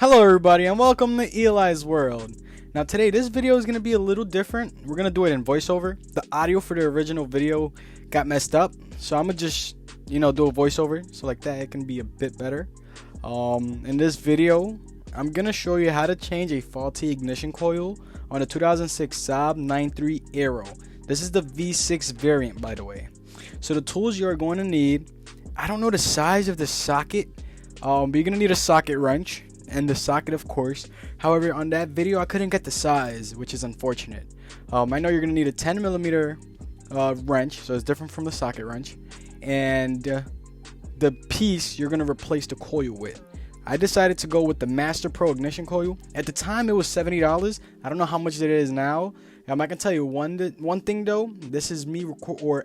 Hello everybody and welcome to Eli's World. Now today this video is going to be a little different. We're going to do it in voiceover. The audio for the original video got messed up, so I'm going to just do a voiceover so like that it can be a bit better. In this video I'm going to show you how to change a faulty ignition coil on a 2006 Saab 93 Aero. This is the V6 variant, by the way. So the tools you are going to need, I don't know the size of the socket, but you're going to need a socket wrench and the socket, of course. However, on that video I couldn't get the size, which is unfortunate. I know you're gonna need a 10mm wrench, so it's different from the socket wrench, and the piece you're gonna replace the coil with. I decided to go with the Master Pro ignition coil. At the time it was $70. I don't know how much it is now. I can tell you one thing though. This is me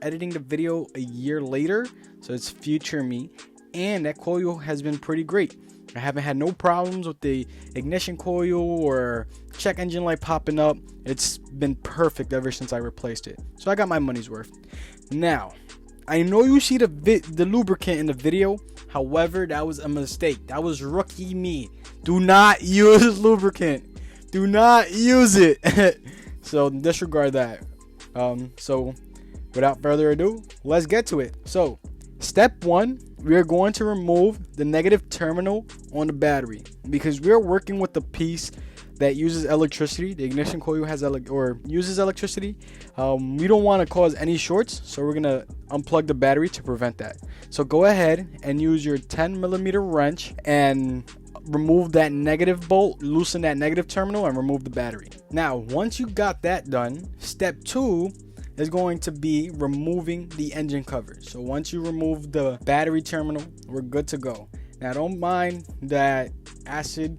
editing the video a year later, so it's future me, and that coil has been pretty great. I haven't had no problems with the ignition coil or check engine light popping up. It's been perfect ever since I replaced it. So I got my money's worth. Now, I know you see the lubricant in the video. However, that was a mistake. That was rookie me. Do not use lubricant. Do not use it. So disregard that. So without further ado, let's get to it. So step 1, we are going to remove the negative terminal on the battery because we are working with the piece that uses electricity. The ignition coil uses electricity. We don't want to cause any shorts, so we're gonna unplug the battery to prevent that. So go ahead and use your 10mm wrench and remove that negative bolt, loosen that negative terminal, and remove the battery. Now, once you got that done, step 2 is going to be removing the engine cover. So once you remove the battery terminal, we're good to go. Now don't mind that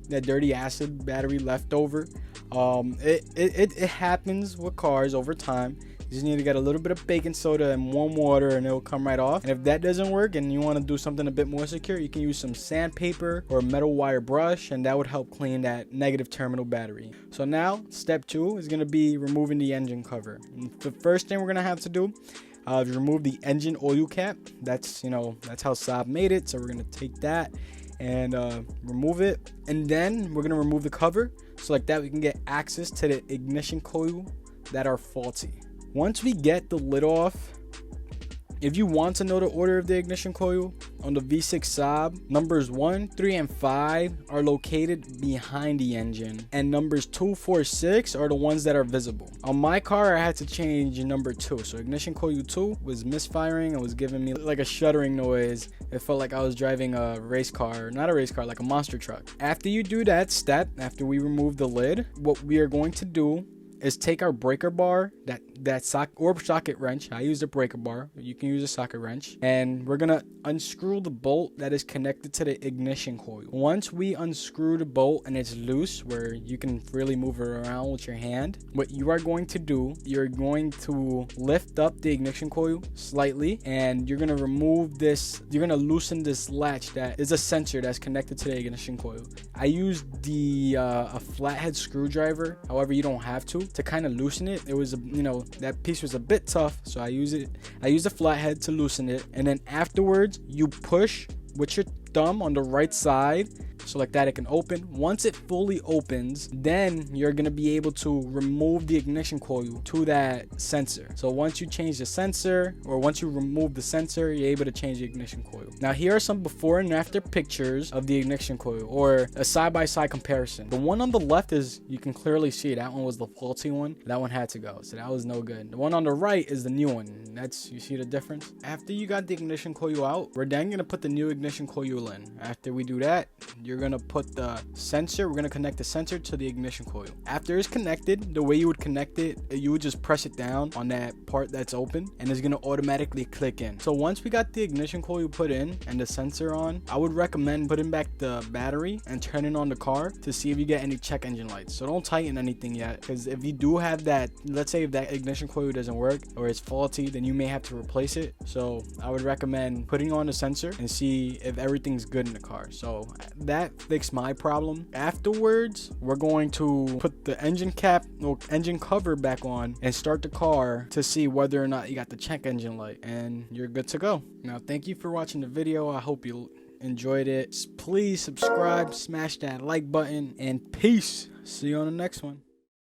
dirty acid battery left over. It happens with cars over time. You just need to get a little bit of baking soda and warm water and it'll come right off. And if that doesn't work and you want to do something a bit more secure, you can use some sandpaper or a metal wire brush, and that would help clean that negative terminal battery. So now step 2 is going to be removing the engine cover. And the first thing we're going to have to do is remove the engine oil cap. That's how Saab made it. So we're going to take that and remove it, and then we're going to remove the cover so like that we can get access to the ignition coil that are faulty. Once we get the lid off, if you want to know the order of the ignition coil, on the V6 Saab, numbers 1, 3, and 5 are located behind the engine, and numbers 2, 4, 6 are the ones that are visible. On my car, I had to change number 2, so ignition coil 2 was misfiring and was giving me like a shuddering noise. It felt like I was driving a race car, not a race car, like a monster truck. After you do that step, after we remove the lid, what we are going to do is take our breaker bar, that socket wrench. I used a breaker bar, you can use a socket wrench, and we're gonna unscrew the bolt that is connected to the ignition coil. Once we unscrew the bolt and it's loose where you can freely move it around with your hand, what you are going to do, you're going to lift up the ignition coil slightly, and you're gonna remove this, you're gonna loosen this latch that is a sensor that's connected to the ignition coil. I used a flathead screwdriver, however you don't have to kind of loosen it. It was that piece was a bit tough, so I used a flathead to loosen it, and then afterwards you push with your thumb on the right side so like that it can open. Once it fully opens, then you're gonna be able to remove the ignition coil to that sensor. So once you change the sensor, or once you remove the sensor, you're able to change the ignition coil. Now here are some before and after pictures of the ignition coil, or a side-by-side comparison. The one on the left is, you can clearly see that one was the faulty one. That one had to go, so that was no good. The one on the right is the new one. You see the difference? After you got the ignition coil out, we're then gonna put the new ignition coil in. After we do that, you're gonna put the sensor, we're gonna connect the sensor to the ignition coil. After it's connected, the way you would connect it, you would just press it down on that part that's open, and it's gonna automatically click in. So once we got the ignition coil put in and the sensor on, I would recommend putting back the battery and turning on the car to see if you get any check engine lights. So don't tighten anything yet, because if you do have that, let's say if that ignition coil doesn't work or it's faulty, then you may have to replace it. So I would recommend putting on the sensor and see if everything's good in the car. So that fixed my problem. Afterwards, we're going to put the engine cover back on and start the car to see whether or not you got the check engine light, and you're good to go. Now, thank you for watching the video. I hope you enjoyed it. Please subscribe, smash that like button, and peace. See you on the next one.